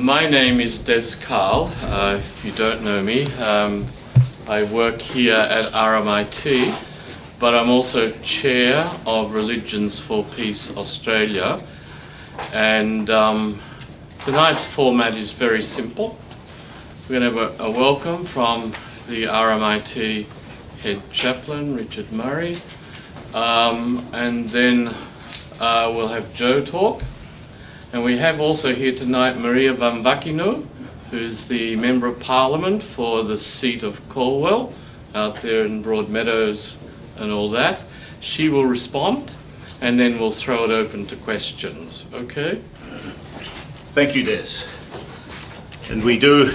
My name is Des Carl. If you don't know me, I work here at RMIT, but I'm also Chair of Religions for Peace Australia. And tonight's format is very simple. We're going to have a welcome from the RMIT Head Chaplain, Richard Murray, and then we'll have Joe talk. And we have also here tonight Maria Van Vakino, who's the Member of Parliament for the seat of Calwell, out there in Broadmeadows and all that. She will respond, and then we'll throw it open to questions, okay? Thank you, Des. And we do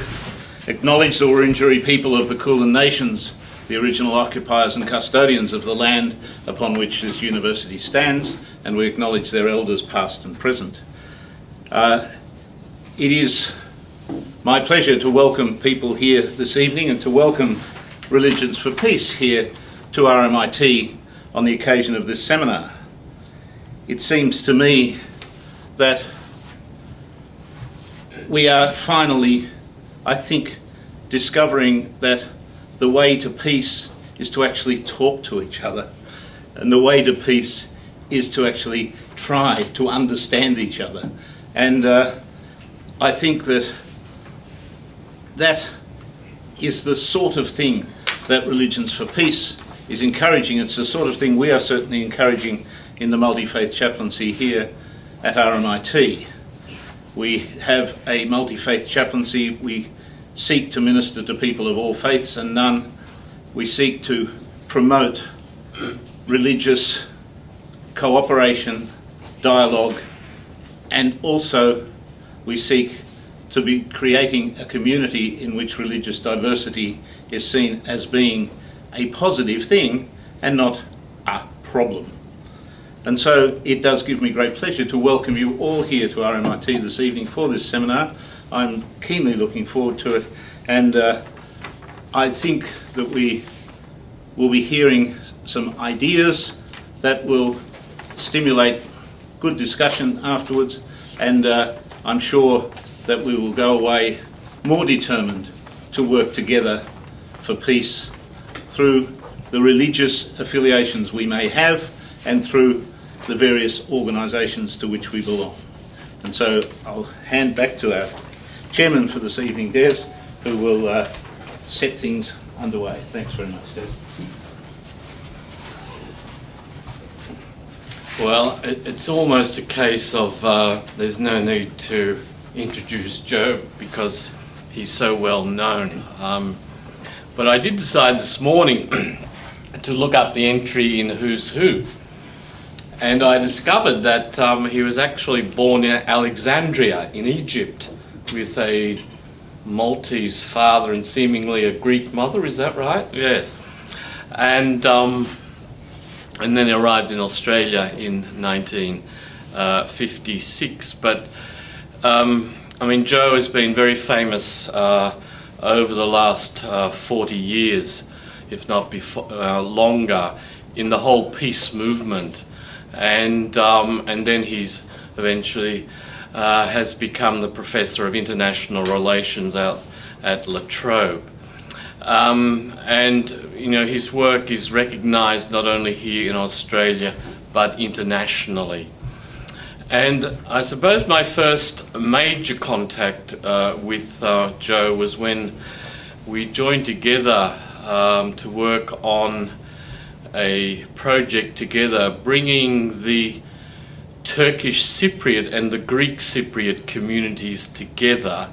acknowledge the Wurundjeri people of the Kulin Nations, the original occupiers and custodians of the land upon which this university stands, and we acknowledge their elders past and present. It is my pleasure to welcome people here this evening and to welcome Religions for Peace here to RMIT on the occasion of this seminar. It seems to me that we are finally, I think, discovering that the way to peace is to actually talk to each other, and the way to peace is to actually try to understand each other. And I think that that is the sort of thing that Religions for Peace is encouraging. It's the sort of thing we are certainly encouraging in the Multifaith chaplaincy here at RMIT. We have a multi-faith chaplaincy. We seek to minister to people of all faiths and none. We seek to promote religious cooperation, dialogue, and also we seek to be creating a community in which religious diversity is seen as being a positive thing and not a problem. And so it does give me great pleasure to welcome you all here to RMIT this evening for this seminar. I'm keenly looking forward to it, and I think that we will be hearing some ideas that will stimulate good discussion afterwards, and I'm sure that we will go away more determined to work together for peace through the religious affiliations we may have and through the various organisations to which we belong. And so I'll hand back to our chairman for this evening, Des, who will set things underway. Thanks very much, Des. Well, it's almost a case of there's no need to introduce Joe because he's so well known. But I did decide this morning to look up the entry in Who's Who, and I discovered that he was actually born in Alexandria in Egypt with a Maltese father and seemingly a Greek mother. Is that right? Yes. And then arrived in Australia in 1956. But I mean, Joe has been very famous over the last 40 years, if not longer, in the whole peace movement. And then he's eventually has become the Professor of International Relations out at La Trobe. And you know, his work is recognised not only here in Australia but internationally. And I suppose my first major contact with Joe was when we joined together to work on a project together, bringing the Turkish Cypriot and the Greek Cypriot communities together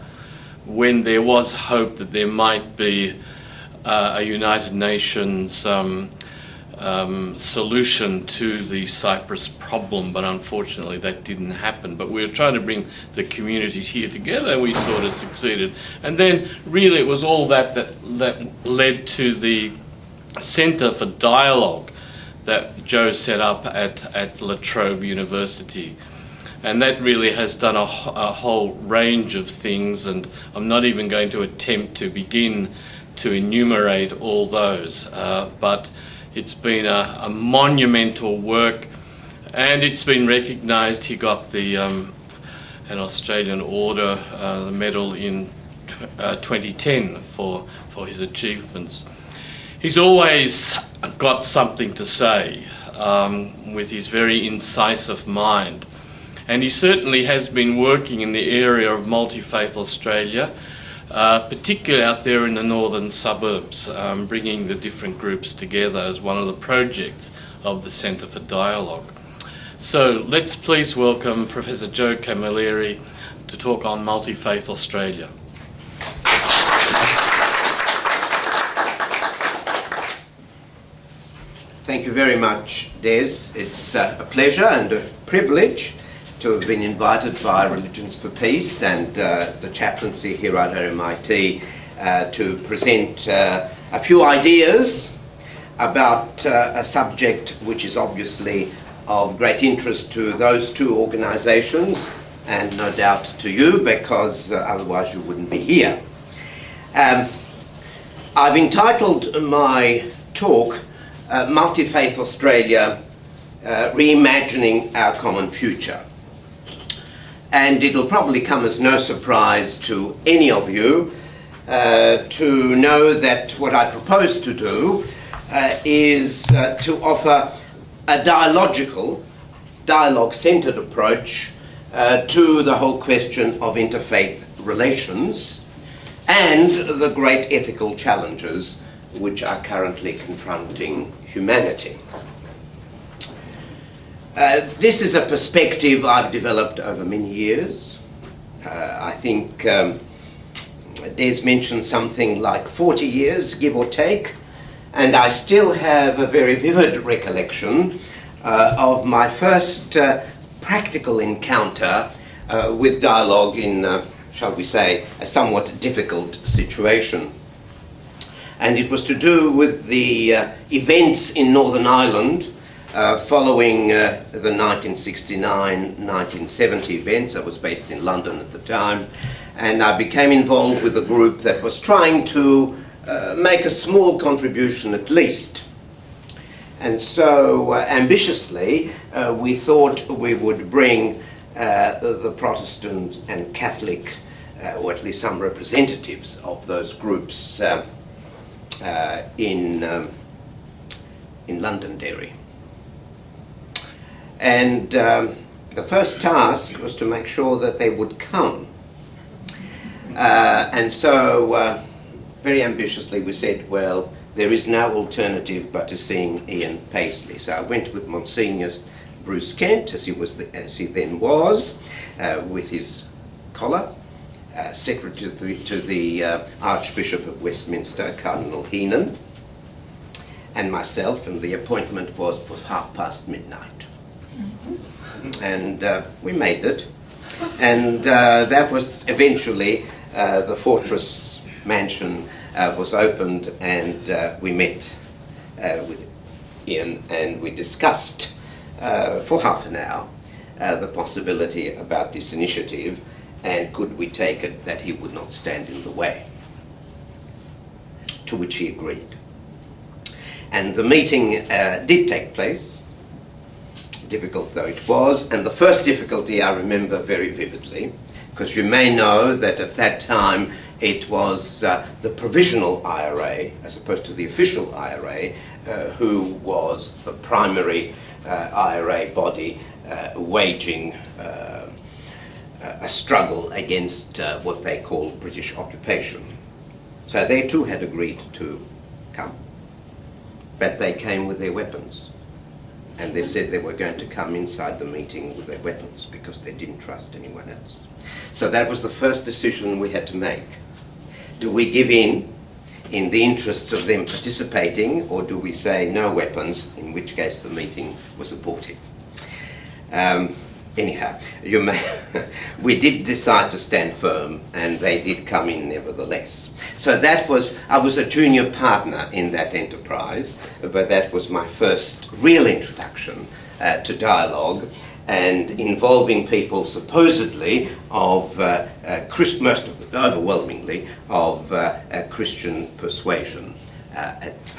when there was hope that there might be a United Nations solution to the Cyprus problem, but unfortunately that didn't happen. But we were trying to bring the communities here together, and we sort of succeeded. And then really it was all that led to the Centre for Dialogue that Joe set up at La Trobe University. And that really has done a whole range of things, and I'm not even going to attempt to begin to enumerate all those, but it's been a monumental work, and it's been recognised. He got the an Australian Order, the medal in 2010 for his achievements. He's always got something to say with his very incisive mind, and he certainly has been working in the area of Multifaith Australia, particularly out there in the northern suburbs, bringing the different groups together as one of the projects of the Centre for Dialogue. So let's please welcome Professor Joe Camilleri to talk on Multifaith Australia. Thank you very much, Des. It's a pleasure and a privilege to have been invited by Religions for Peace and the chaplaincy here at RMIT to present a few ideas about a subject which is obviously of great interest to those two organisations and no doubt to you, because otherwise you wouldn't be here. I've entitled my talk Multifaith Australia, Reimagining Our Common Future. And it'll probably come as no surprise to any of you to know that what I propose to do is to offer a dialogue-centred approach to the whole question of interfaith relations and the great ethical challenges which are currently confronting humanity. This is a perspective I've developed over many years. I think Des mentioned something like 40 years, give or take, and I still have a very vivid recollection of my first practical encounter with dialogue in, shall we say, a somewhat difficult situation. And it was to do with the events in Northern Ireland following the 1969-1970 events. I was based in London at the time, and I became involved with a group that was trying to make a small contribution at least. And so ambitiously we thought we would bring the Protestant and Catholic, or at least some representatives of those groups in Londonderry. And the first task was to make sure that they would come. And so very ambitiously we said, well, there is no alternative but to seeing Ian Paisley. So I went with Monsignor Bruce Kent, as he then was, with his collar, secretary to the Archbishop of Westminster, Cardinal Heenan, and myself, and the appointment was for midnight. And we made it, and that was eventually the Fortress Mansion was opened, and we met with Ian, and we discussed for half an hour the possibility about this initiative, and could we take it that he would not stand in the way, to which he agreed. And the meeting did take place, difficult though it was, and the first difficulty I remember very vividly, because you may know that at that time it was the provisional IRA, as opposed to the official IRA, who was the primary IRA body waging a struggle against what they call British occupation. So they too had agreed to come, but they came with their weapons. And they said they were going to come inside the meeting with their weapons because they didn't trust anyone else. So that was the first decision we had to make. Do we give in the interests of them participating, or do we say no weapons, in which case the meeting was abortive? Anyhow, we did decide to stand firm, and they did come in nevertheless. So that was, I was a junior partner in that enterprise, but that was my first real introduction to dialogue, and involving people supposedly of, overwhelmingly, of Christian persuasion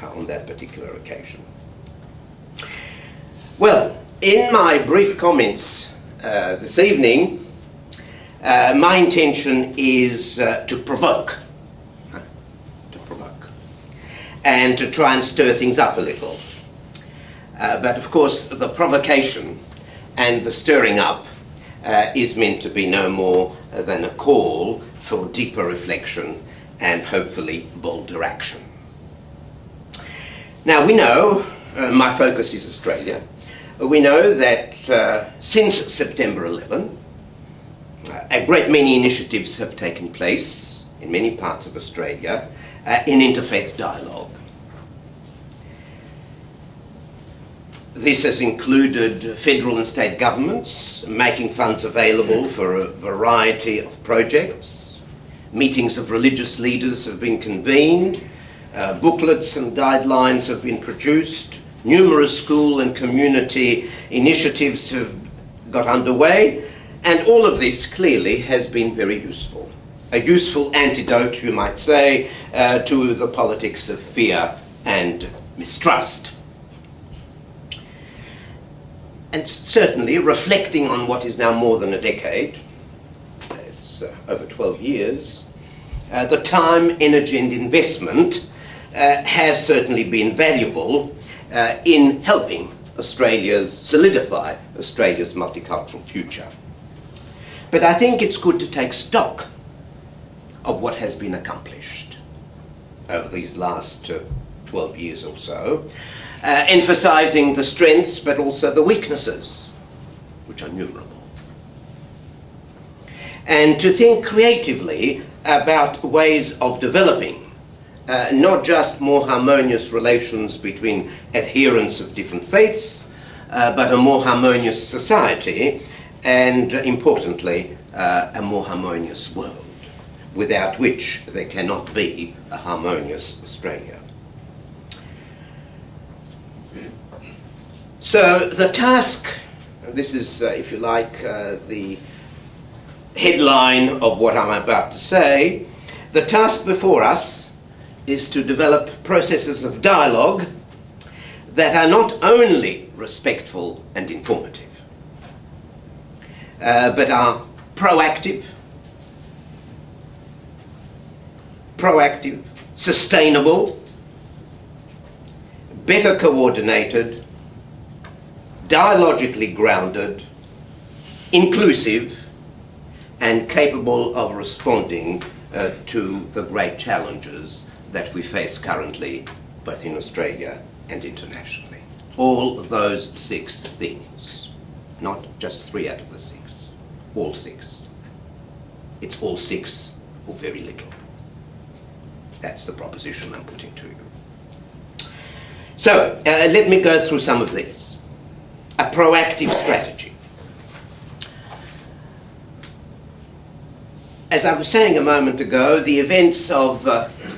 on that particular occasion. Well, in my brief comments this evening, my intention is to provoke, and to try and stir things up a little. But of course, the provocation and the stirring up is meant to be no more than a call for deeper reflection and hopefully bolder action. Now we know, my focus is Australia, we know that since September 11, a great many initiatives have taken place in many parts of Australia in interfaith dialogue. This has included federal and state governments making funds available for a variety of projects. Meetings of religious leaders have been convened, booklets and guidelines have been produced, numerous school and community initiatives have got underway, and all of this clearly has been very useful. A useful antidote, you might say, to the politics of fear and mistrust. And certainly, reflecting on what is now more than a decade, it's over 12 years, the time, energy and investment have certainly been valuable in helping solidify Australia's multicultural future. But I think it's good to take stock of what has been accomplished over these last 12 years or so, emphasizing the strengths but also the weaknesses, which are numerable. And to think creatively about ways of developing not just more harmonious relations between adherents of different faiths, but a more harmonious society, and importantly, a more harmonious world, without which there cannot be a harmonious Australia. So the task, this is, if you like, the headline of what I'm about to say, the task before us is to develop processes of dialogue that are not only respectful and informative, but are proactive, sustainable, better coordinated, dialogically grounded, inclusive, and capable of responding to the great challenges that we face currently, both in Australia and internationally. All those 6 things, not just 3 out of the 6, all 6. It's all 6 or very little. That's the proposition I'm putting to you. So, let me go through some of these. A proactive strategy. As I was saying a moment ago, the events of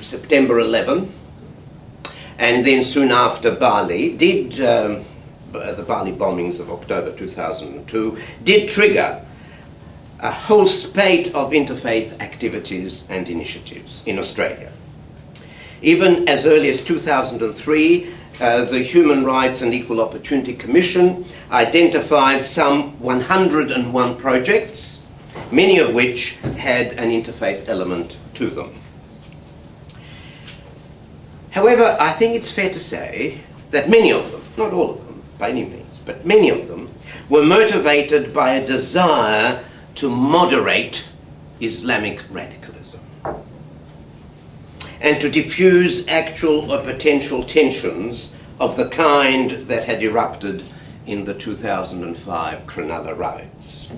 September 11 and then soon after Bali the Bali bombings of October 2002 did trigger a whole spate of interfaith activities and initiatives in Australia. Even as early as 2003, the Human Rights and Equal Opportunity Commission identified some 101 projects, many of which had an interfaith element to them. However, I think it's fair to say that many of them, not all of them by any means, but many of them were motivated by a desire to moderate Islamic radicalism and to diffuse actual or potential tensions of the kind that had erupted in the 2005 Cronulla riots.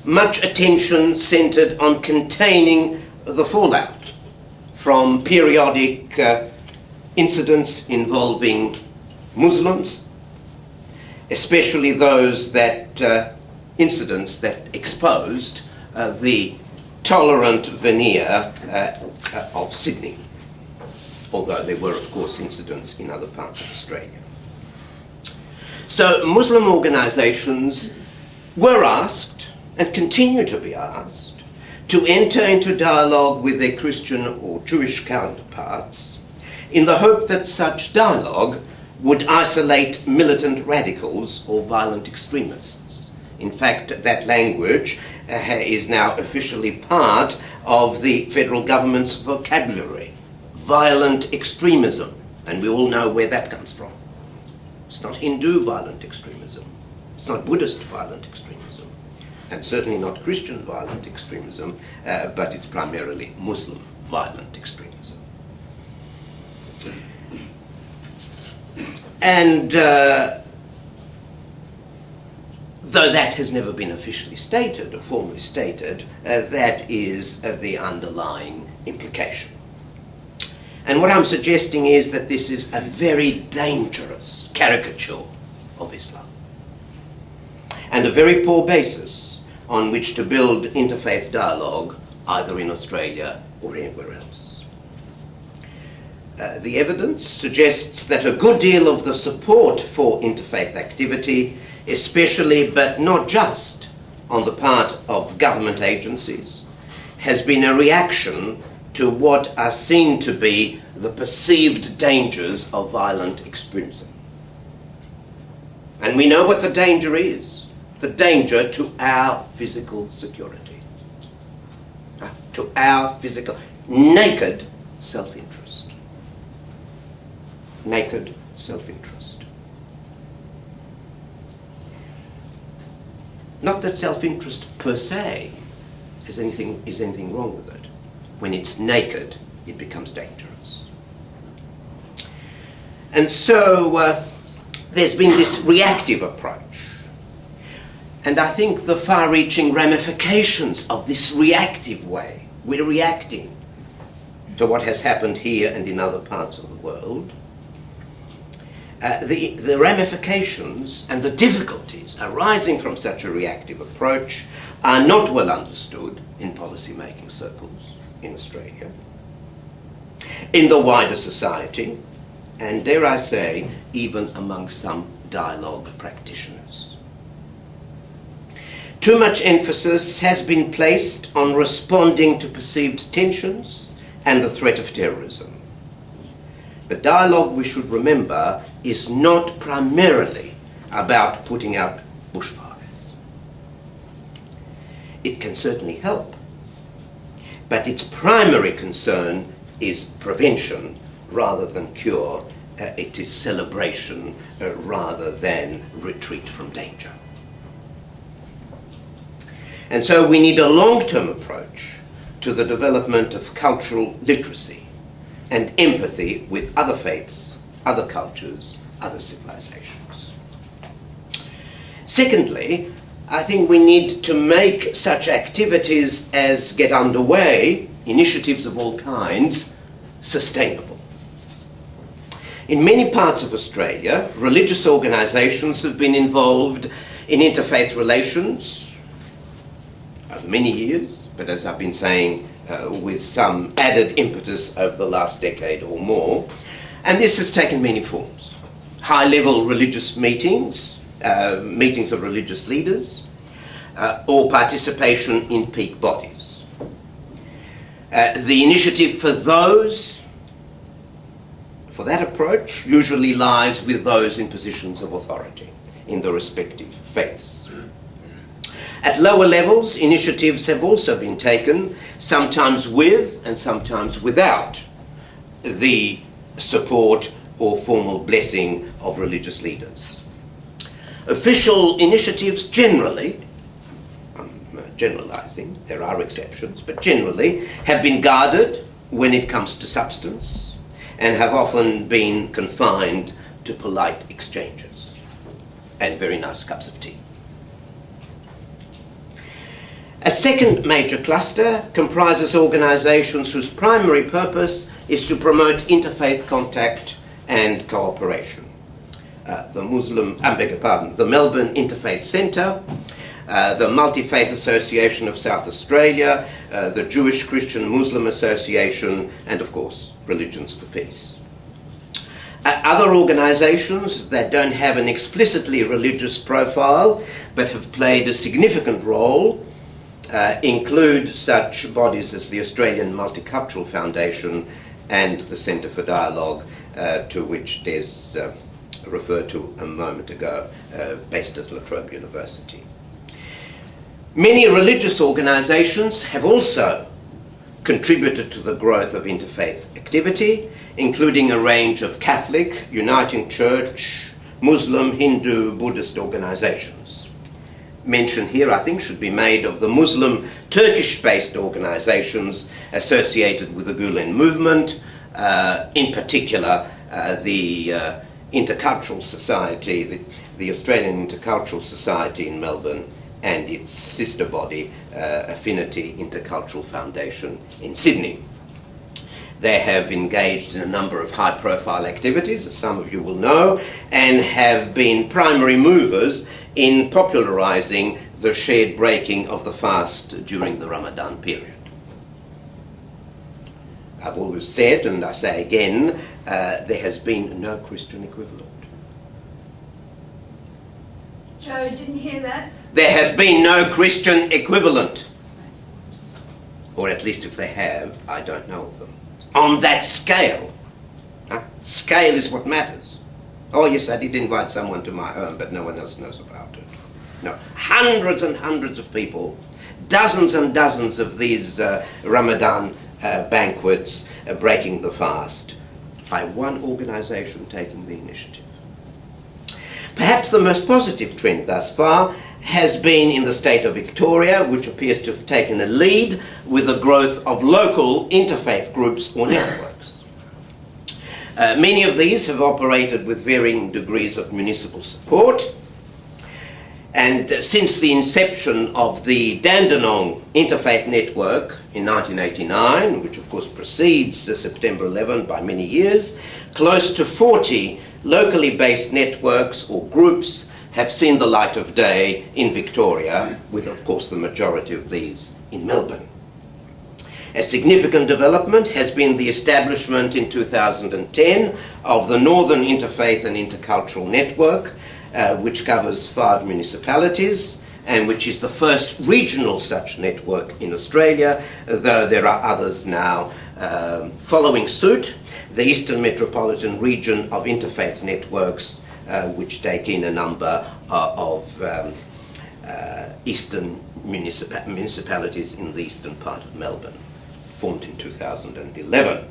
Much attention centred on containing the fallout from periodic incidents involving Muslims, especially those incidents that exposed the tolerant veneer of Sydney, although there were, of course, incidents in other parts of Australia. So Muslim organisations were asked, and continue to be asked, to enter into dialogue with their Christian or Jewish counterparts in the hope that such dialogue would isolate militant radicals or violent extremists. In fact, that language is now officially part of the federal government's vocabulary. Violent extremism, and we all know where that comes from. It's not Hindu violent extremism, it's not Buddhist violent extremism, and certainly not Christian violent extremism, but it's primarily Muslim violent extremism. And though that has never been officially stated or formally stated, that is the underlying implication. And what I'm suggesting is that this is a very dangerous caricature of Islam, and a very poor basis on which to build interfaith dialogue either in Australia or anywhere else. The evidence suggests that a good deal of the support for interfaith activity, especially but not just on the part of government agencies, has been a reaction to what are seen to be the perceived dangers of violent extremism. And we know what the danger is. The danger to our physical security. To our physical, naked self-interest. Naked self-interest. Not that self-interest per se is anything wrong with it. When it's naked, it becomes dangerous. And so there's been this reactive approach. And I think the far-reaching ramifications of this reactive way, we're reacting to what has happened here and in other parts of the world, the ramifications and the difficulties arising from such a reactive approach are not well understood in policy-making circles in Australia, in the wider society, and dare I say, even among some dialogue practitioners. Too much emphasis has been placed on responding to perceived tensions and the threat of terrorism. But dialogue, we should remember, is not primarily about putting out bushfires. It can certainly help, but its primary concern is prevention rather than cure. It is celebration rather than retreat from danger. And so we need a long-term approach to the development of cultural literacy and empathy with other faiths, other cultures, other civilizations. Secondly, I think we need to make such activities as get underway, initiatives of all kinds, sustainable. In many parts of Australia, religious organisations have been involved in interfaith relations over many years, but as I've been saying, with some added impetus over the last decade or more. And this has taken many forms. High-level religious meetings, meetings of religious leaders, or participation in peak bodies. The initiative for that approach usually lies with those in positions of authority in the respective faiths. At lower levels, initiatives have also been taken, sometimes with and sometimes without the support or formal blessing of religious leaders. Official initiatives generally, I'm generalising, there are exceptions, but generally have been guarded when it comes to substance and have often been confined to polite exchanges and very nice cups of tea. A second major cluster comprises organisations whose primary purpose is to promote interfaith contact and cooperation. The Melbourne Interfaith Centre, the Multifaith Association of South Australia, the Jewish Christian Muslim Association, and of course, Religions for Peace. Other organisations that don't have an explicitly religious profile but have played a significant role include such bodies as the Australian Multicultural Foundation and the Centre for Dialogue, to which Des referred to a moment ago, based at La Trobe University. Many religious organisations have also contributed to the growth of interfaith activity, including a range of Catholic, Uniting Church, Muslim, Hindu, Buddhist organisations. Mention here, I think, should be made of the Muslim Turkish-based organisations associated with the Gulen movement, in particular the Intercultural Society, the Australian Intercultural Society in Melbourne, and its sister body, Affinity Intercultural Foundation in Sydney. They have engaged in a number of high-profile activities, as some of you will know, and have been primary movers in popularising the shared breaking of the fast during the Ramadan period. I've always said, and I say again, there has been no Christian equivalent. Joe, didn't hear that? There has been no Christian equivalent. Or at least if they have, I don't know of them. On that scale. Scale is what matters. Oh yes, I did invite someone to my home, but no one else knows about it. No, hundreds and hundreds of people, dozens and dozens of these Ramadan banquets breaking the fast, by one organisation taking the initiative. Perhaps the most positive trend thus far has been in the state of Victoria, which appears to have taken a lead with the growth of local interfaith groups or networks. Many of these have operated with varying degrees of municipal support, and since the inception of the Dandenong Interfaith Network in 1989, which of course precedes September 11 by many years, close to 40 locally based networks or groups have seen the light of day in Victoria, with of course the majority of these in Melbourne. A significant development has been the establishment in 2010 of the Northern Interfaith and Intercultural Network, which covers 5 municipalities and which is the first regional such network in Australia, though there are others now following suit. The Eastern Metropolitan Region of Interfaith Networks, which take in a number of eastern municipalities in the eastern part of Melbourne, formed in 2011.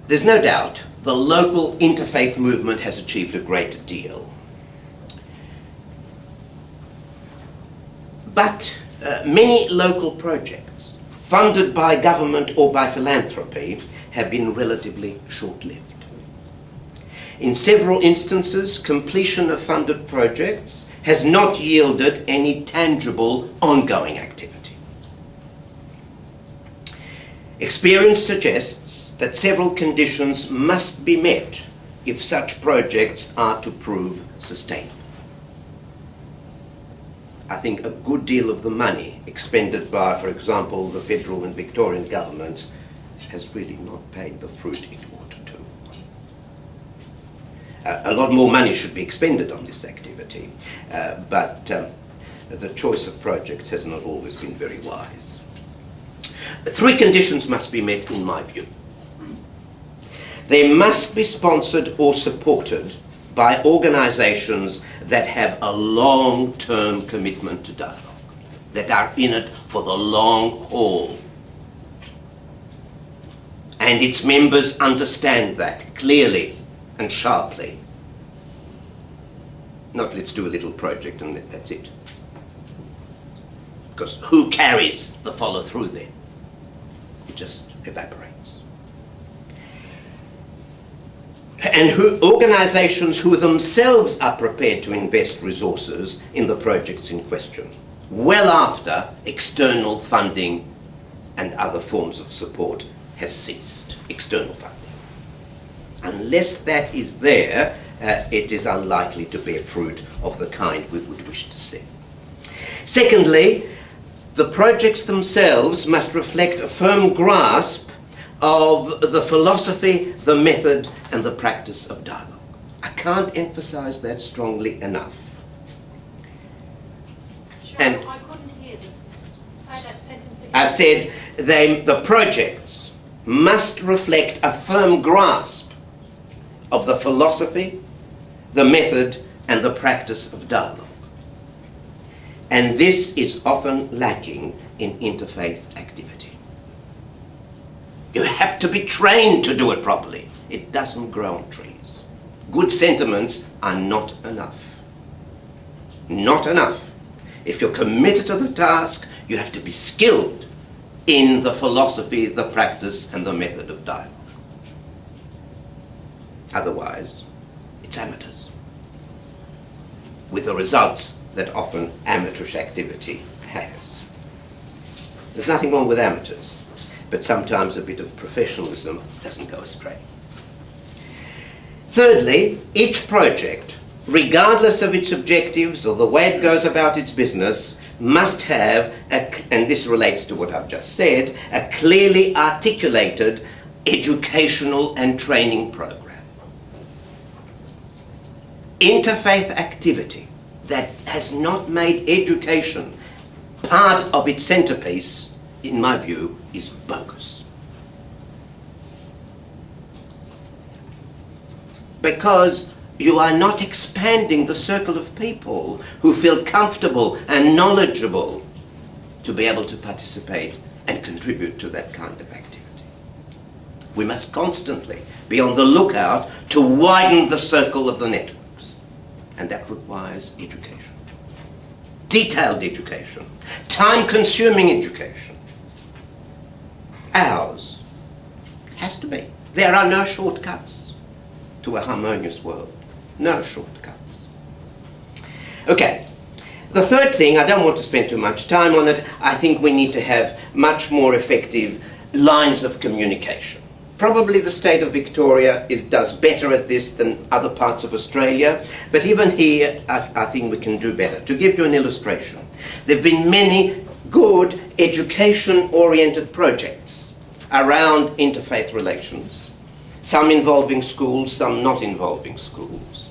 There's no doubt the local interfaith movement has achieved a great deal. But many local projects, funded by government or by philanthropy, have been relatively short-lived. In several instances, completion of funded projects has not yielded any tangible ongoing activity. Experience suggests that several conditions must be met if such projects are to prove sustainable. I think a good deal of the money expended by, for example, the federal and Victorian governments has really not paid the fruit it ought to. A lot more money should be expended on this activity, but the choice of projects has not always been very wise. 3 conditions must be met in my view. They must be sponsored or supported by organisations that have a long-term commitment to dialogue, that are in it for the long haul. And its members understand that clearly and sharply. Not let's do a little project and that's it. Because who carries the follow-through then? It just evaporates. And organisations who themselves are prepared to invest resources in the projects in question, well after external funding and other forms of support has ceased, external funding. Unless that is there, it is unlikely to bear fruit of the kind we would wish to see. Secondly, the projects themselves must reflect a firm grasp of the philosophy, the method, and the practice of dialogue. I can't emphasise that strongly enough. Sure, And I couldn't hear them. Say that sentence again. I said the projects must reflect a firm grasp of the philosophy, the method, and the practice of dialogue. And this is often lacking in interfaith activity. You have to be trained to do it properly. It doesn't grow on trees. Good sentiments are not enough. Not enough. If you're committed to the task, you have to be skilled in the philosophy, the practice, and the method of dialogue. Otherwise, it's amateurs, with the results that often amateurish activity has. There's nothing wrong with amateurs, but sometimes a bit of professionalism doesn't go astray. Thirdly, each project, regardless of its objectives or the way it goes about its business, must have, and this relates to what I've just said, a clearly articulated educational and training program. Interfaith activity that has not made education part of its centerpiece, in my view, is bogus. Because you are not expanding the circle of people who feel comfortable and knowledgeable to be able to participate and contribute to that kind of activity. We must constantly be on the lookout to widen the circle of the networks, and that requires education. Detailed education, time-consuming education. Ours has to be. There are no shortcuts to a harmonious world. No shortcuts. Okay, the third thing, I don't want to spend too much time on it, I think we need to have much more effective lines of communication. Probably the state of Victoria does better at this than other parts of Australia, but even here I think we can do better. To give you an illustration, there have been many good education-oriented projects around interfaith relations, some involving schools, some not involving schools,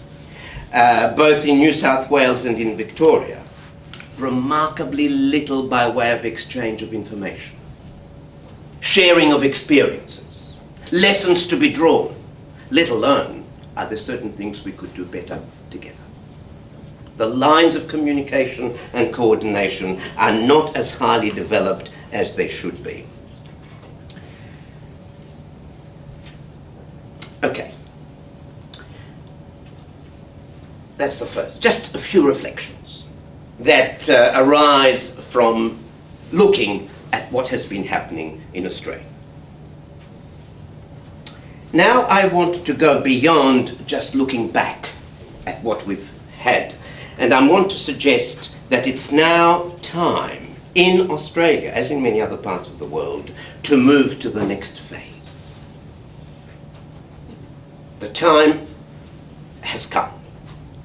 both in New South Wales and in Victoria. Remarkably little by way of exchange of information, sharing of experiences, lessons to be drawn, let alone are there certain things we could do better together. The lines of communication and coordination are not as highly developed as they should be. Okay. That's the first. Just a few reflections that arise from looking at what has been happening in Australia. Now I want to go beyond just looking back at what we've had, and I want to suggest that it's now time in Australia, as in many other parts of the world, to move to the next phase. The time has come,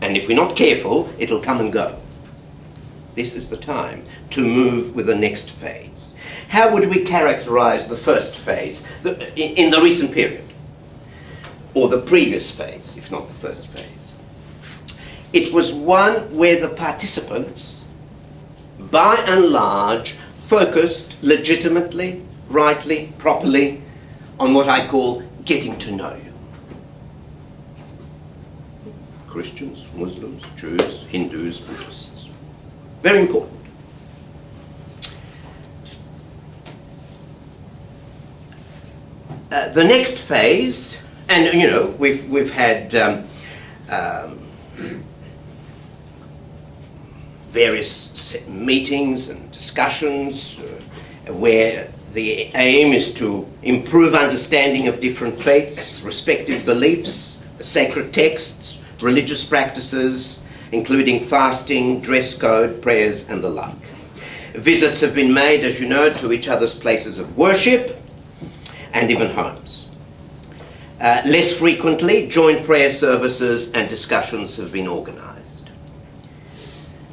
and if we're not careful, it'll come and go. This is the time to move with the next phase. How would we characterize the first phase in the recent period? Or the previous phase, if not the first phase? It was one where the participants, by and large, focused legitimately, rightly, properly, on what I call getting to know you. Christians, Muslims, Jews, Hindus, Buddhists. Very important. The next phase, and you know, we've had various meetings and discussions where the aim is to improve understanding of different faiths, respective beliefs, sacred texts, religious practices, including fasting, dress code, prayers, and the like. Visits have been made, as you know, to each other's places of worship and even homes. Less frequently, joint prayer services and discussions have been organised.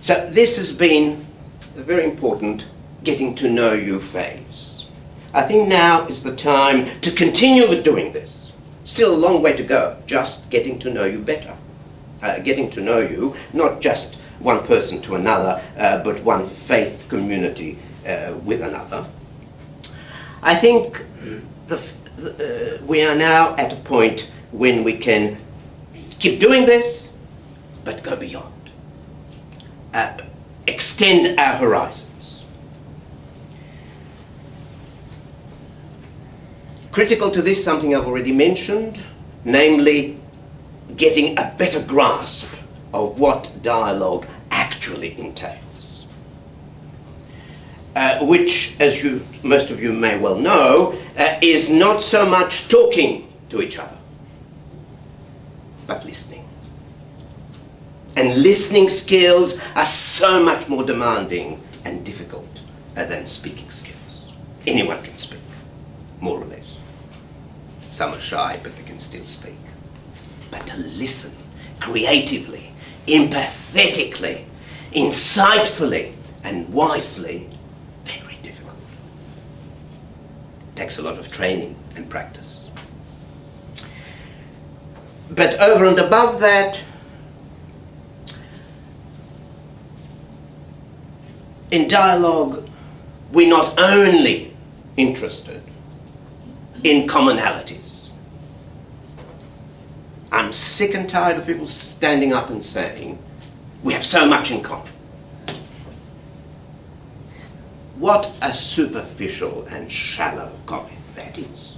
So this has been a very important getting to know you phase. I think now is the time to continue with doing this. Still a long way to go, just getting to know you better. Getting to know you, not just one person to another, but one faith community with another. I think we are now at a point when we can keep doing this, but go beyond. extend our horizons. Critical to this, something I've already mentioned, namely getting a better grasp of what dialogue actually entails. Which, as most of you may well know, is not so much talking to each other, but listening. And listening skills are so much more demanding and difficult than speaking skills. Anyone can speak, more or less. Some are shy, but they can still speak. But to listen creatively, empathetically, insightfully, and wisely, very difficult. Takes a lot of training and practice. But over and above that, in dialogue, we're not only interested in commonalities. I'm sick and tired of people standing up and saying, we have so much in common. What a superficial and shallow comment that is.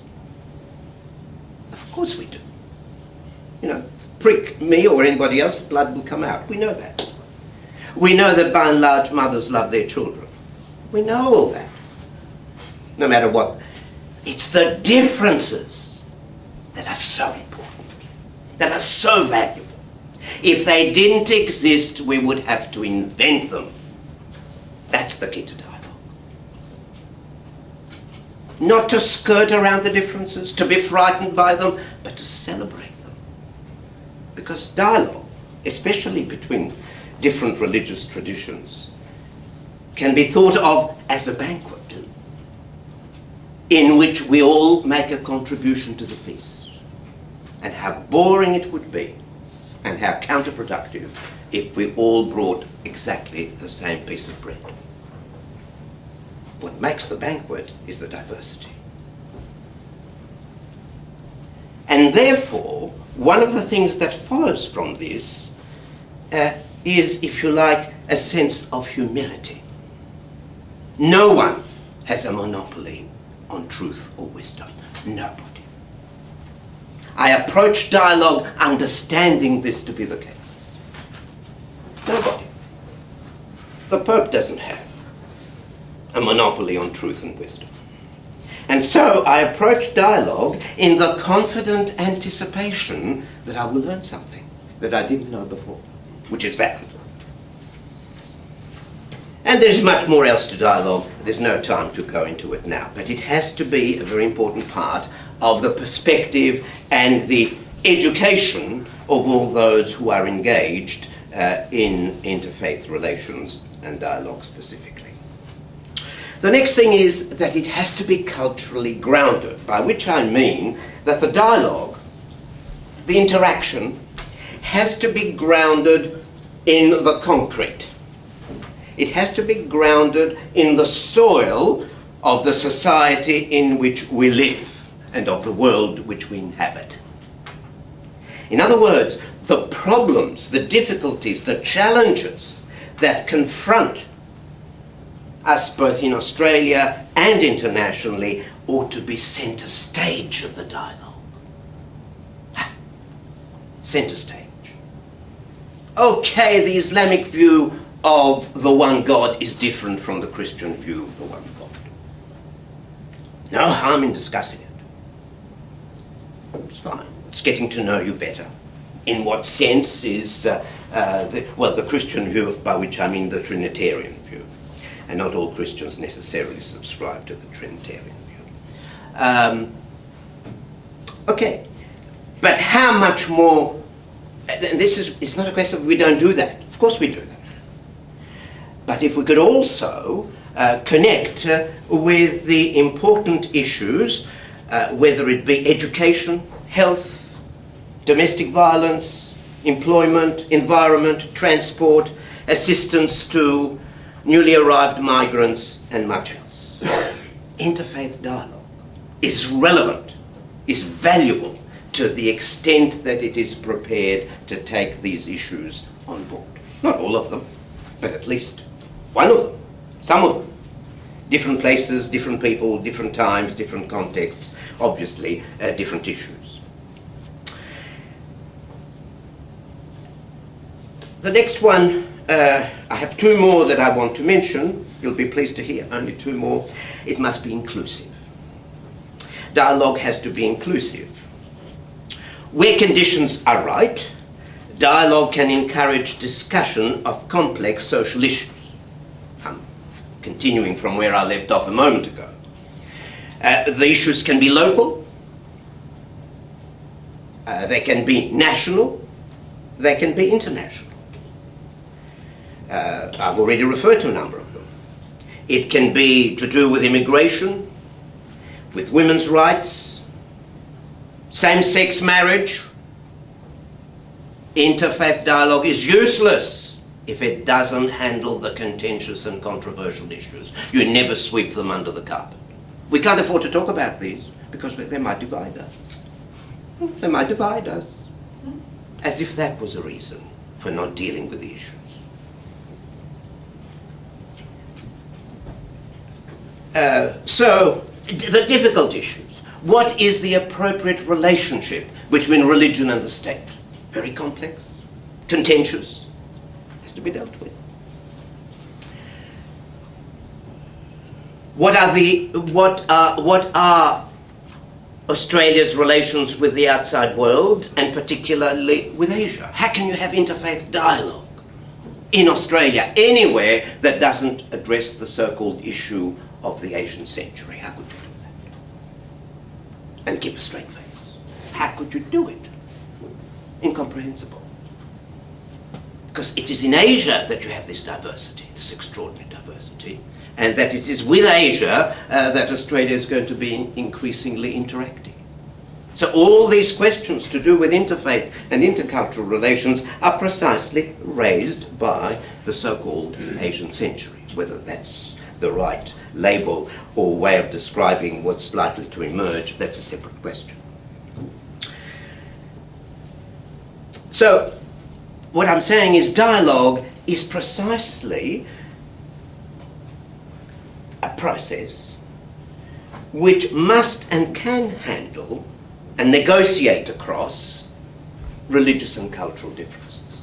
Of course we do. You know, prick me or anybody else, blood will come out. We know that. We know that by and large mothers love their children. We know all that. No matter what. It's the differences that are so important, that are so valuable. If they didn't exist, we would have to invent them. That's the key to dialogue. Not to skirt around the differences, to be frightened by them, but to celebrate them. Because dialogue, especially between different religious traditions, can be thought of as a banquet in which we all make a contribution to the feast. And how boring it would be, and how counterproductive, if we all brought exactly the same piece of bread. What makes the banquet is the diversity. And therefore, one of the things that follows from this is, if you like, a sense of humility. No one has a monopoly on truth or wisdom. Nobody. I approach dialogue understanding this to be the case. Nobody. The Pope doesn't have a monopoly on truth and wisdom. And so I approach dialogue in the confident anticipation that I will learn something that I didn't know before, which is valuable. And there's much more else to dialogue. There's no time to go into it now, but it has to be a very important part of the perspective and the education of all those who are engaged in interfaith relations and dialogue specifically. The next thing is that it has to be culturally grounded, by which I mean that the dialogue, the interaction, has to be grounded in the concrete. It has to be grounded in the soil of the society in which we live and of the world which we inhabit. In other words, the problems, the difficulties, the challenges that confront us both in Australia and internationally ought to be centre stage of the dialogue. Centre stage. Okay, the Islamic view of the one God is different from the Christian view of the one God. No harm in discussing it. It's fine. It's getting to know you better. In what sense is the Christian view, by which I mean the Trinitarian view. And not all Christians necessarily subscribe to the Trinitarian view. Okay, but how much more, and it's not a question of we don't do that. Of course we do that. But if we could also connect with the important issues, whether it be education, health, domestic violence, employment, environment, transport, assistance to newly arrived migrants, and much else. Interfaith dialogue is relevant, is valuable to the extent that it is prepared to take these issues on board. Not all of them, but at least One of them, some of them. Different places, different people, different times, different contexts, obviously different issues. The next one, I have two more that I want to mention. You'll be pleased to hear, only two more. It must be inclusive. Dialogue has to be inclusive. Where conditions are right, dialogue can encourage discussion of complex social issues. I'm continuing from where I left off a moment ago. The issues can be local, they can be national, they can be international. I've already referred to a number of them. It can be to do with immigration, with women's rights, same-sex marriage. Interfaith dialogue is useless if it doesn't handle the contentious and controversial issues. You never sweep them under the carpet. We can't afford to talk about these because they might divide us. They might divide us. As if that was a reason for not dealing with the issues. So, the difficult issues. What is the appropriate relationship between religion and the state? Very complex, contentious, has to be dealt with. What are Australia's relations with the outside world, and particularly with Asia? How can you have interfaith dialogue in Australia, anywhere that doesn't address the so-called issue of the Asian century? How could you do that? And keep a straight face. How could you do it? Incomprehensible. Because it is in Asia that you have this diversity, this extraordinary diversity, and that it is with Asia that Australia is going to be increasingly interacting. So all these questions to do with interfaith and intercultural relations are precisely raised by the so-called Asian century, whether that's the right label or way of describing what's likely to emerge, that's a separate question. So, what I'm saying is dialogue is precisely a process which must and can handle and negotiate across religious and cultural differences.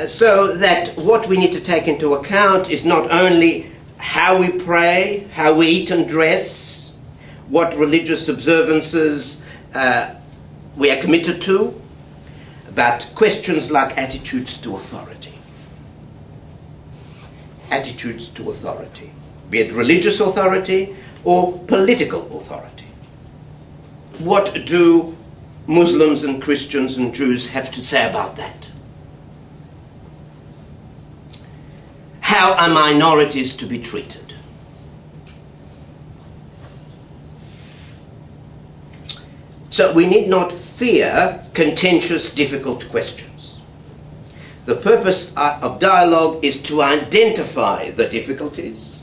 So that what we need to take into account is not only how we pray, how we eat and dress, what religious observances we are committed to, but questions like attitudes to authority. Attitudes to authority, be it religious authority or political authority. What do Muslims and Christians and Jews have to say about that? How are minorities to be treated? So we need not fear contentious, difficult questions. The purpose of dialogue is to identify the difficulties,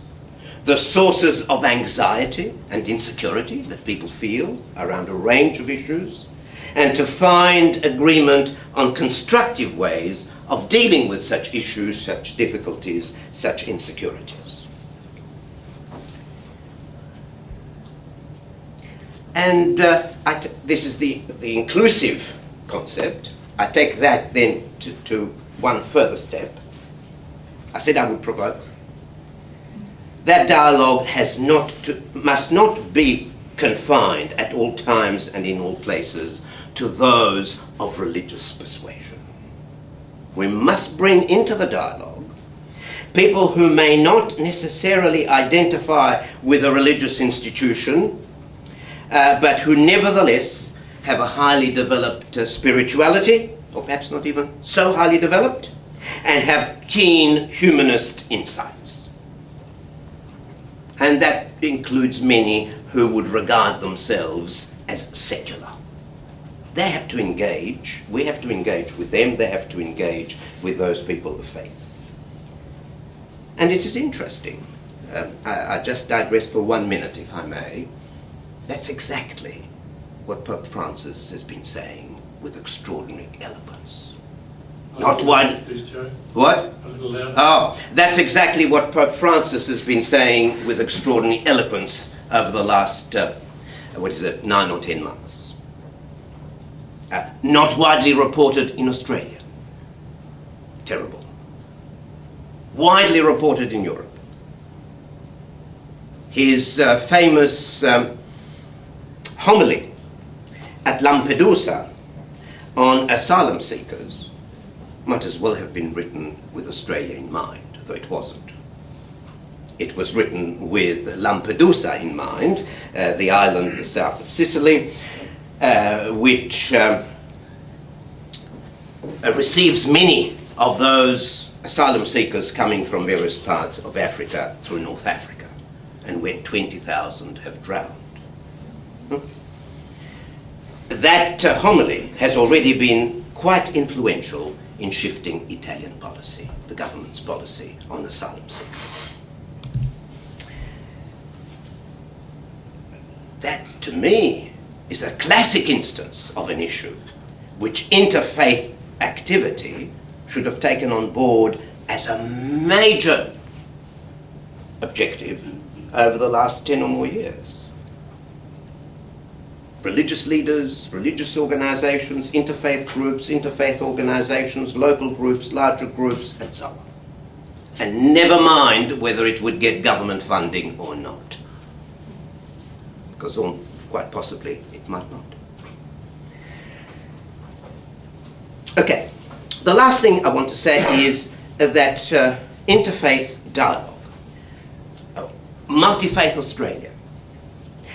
the sources of anxiety and insecurity that people feel around a range of issues, and to find agreement on constructive ways of dealing with such issues, such difficulties, such insecurities. And this is the inclusive concept. I take that then to one further step. I said I would provoke. That dialogue must not be confined at all times and in all places to those of religious persuasion. We must bring into the dialogue people who may not necessarily identify with a religious institution, but who nevertheless have a highly developed spirituality, or perhaps not even so highly developed, and have keen humanist insights. And that includes many who would regard themselves as secular. They have to engage, we have to engage with them, they have to engage with those people of faith. And it is interesting, I just digress for 1 minute if I may. That's exactly what Pope Francis has been saying with extraordinary eloquence. Not wide. Please, Joe. What? A little louder. Oh, that's exactly what Pope Francis has been saying with extraordinary eloquence over the last, 9 or 10 months. Not widely reported in Australia. Terrible. Widely reported in Europe. His famous homily at Lampedusa on asylum seekers might as well have been written with Australia in mind, though it wasn't. It was written with Lampedusa in mind, the island the south of Sicily, which receives many of those asylum seekers coming from various parts of Africa through North Africa, and where 20,000 have drowned. That homily has already been quite influential in shifting Italian policy, the government's policy on asylum seekers. That, to me, is a classic instance of an issue which interfaith activity should have taken on board as a major objective over the last 10 or more years. Religious leaders, religious organizations, interfaith groups, interfaith organizations, local groups, larger groups, and so on. And never mind whether it would get government funding or not. Because quite possibly it might not. Okay, the last thing I want to say is that interfaith dialogue, Multifaith Australia,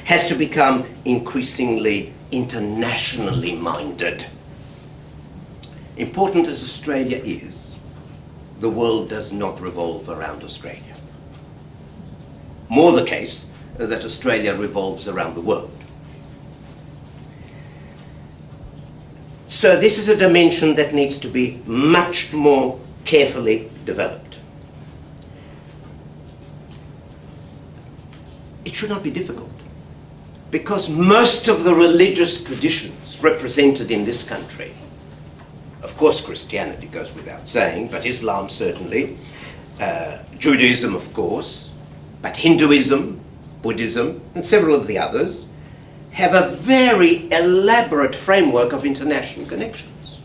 has to become increasingly internationally minded. Important as Australia is, the world does not revolve around Australia. More the case that Australia revolves around the world. So this is a dimension that needs to be much more carefully developed. It should not be difficult, because most of the religious traditions represented in this country, of course Christianity goes without saying, but Islam certainly, Judaism of course, but Hinduism, Buddhism, and several of the others, have a very elaborate framework of international connections.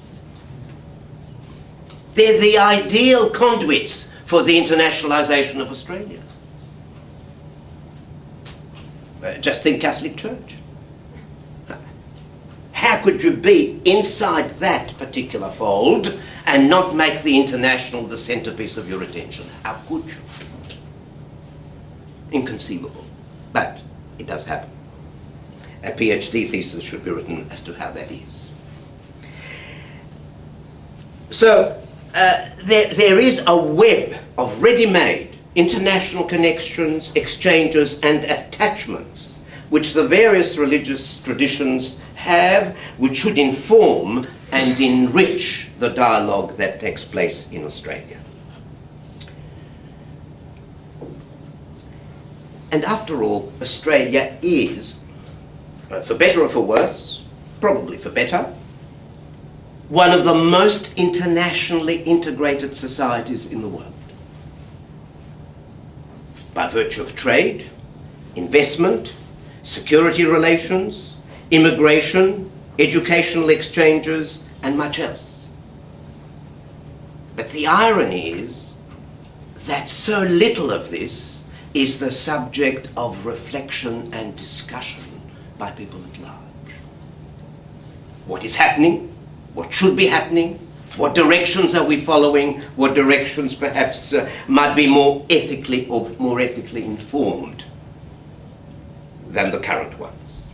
They're the ideal conduits for the internationalization of Australia. Just think Catholic Church. How could you be inside that particular fold and not make the international the centerpiece of your attention? How could you? Inconceivable. But it does happen. A PhD thesis should be written as to how that is. So there is a web of ready-made international connections, exchanges, and attachments which the various religious traditions have, which should inform and enrich the dialogue that takes place in Australia. And after all, Australia is, for better or for worse, probably for better, one of the most internationally integrated societies in the world. By virtue of trade, investment, security relations, immigration, educational exchanges, and much else. But the irony is that so little of this is the subject of reflection and discussion by people at large. What is happening? What should be happening? What directions are we following? What directions perhaps might be more ethically informed than the current ones?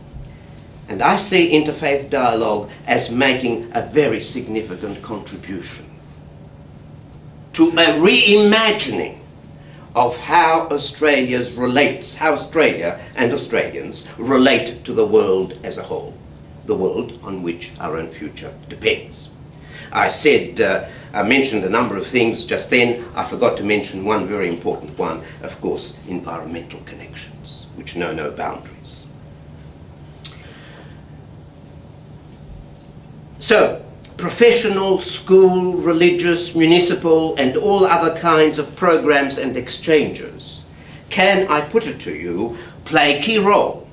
And I see interfaith dialogue as making a very significant contribution to a reimagining of how Australia and Australians relate to the world as a whole, the world on which our own future depends. I mentioned a number of things just then. I forgot to mention one very important one, of course, environmental connections, which know no boundaries. So, professional, school, religious, municipal, and all other kinds of programs and exchanges can, I put it to you, play a key role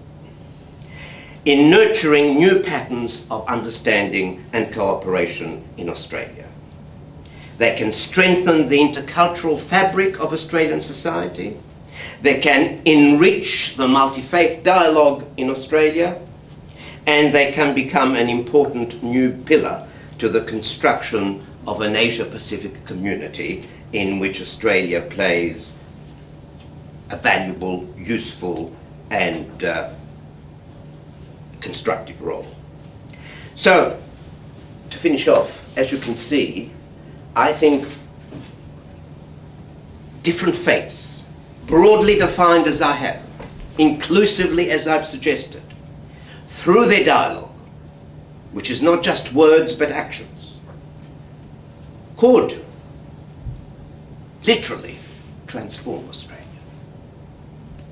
in nurturing new patterns of understanding and cooperation in Australia. They can strengthen the intercultural fabric of Australian society. They can enrich the multi-faith dialogue in Australia, and they can become an important new pillar to the construction of an Asia-Pacific community in which Australia plays a valuable, useful, and constructive role. So, to finish off, as you can see, I think different faiths, broadly defined as I have, inclusively as I've suggested, through their dialogue, which is not just words but actions, could literally transform Australia,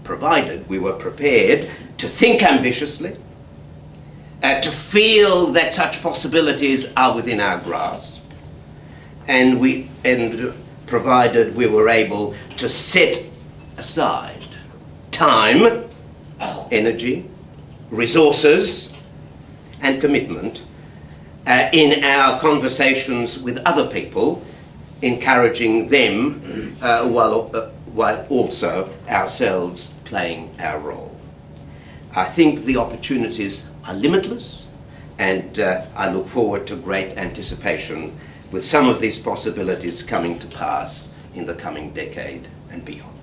provided we were prepared to think ambitiously, to feel that such possibilities are within our grasp, and provided we were able to set aside time, energy, resources, and commitment in our conversations with other people, encouraging them while also ourselves playing our role. I think the opportunities are limitless, and I look forward to great anticipation with some of these possibilities coming to pass in the coming decade and beyond.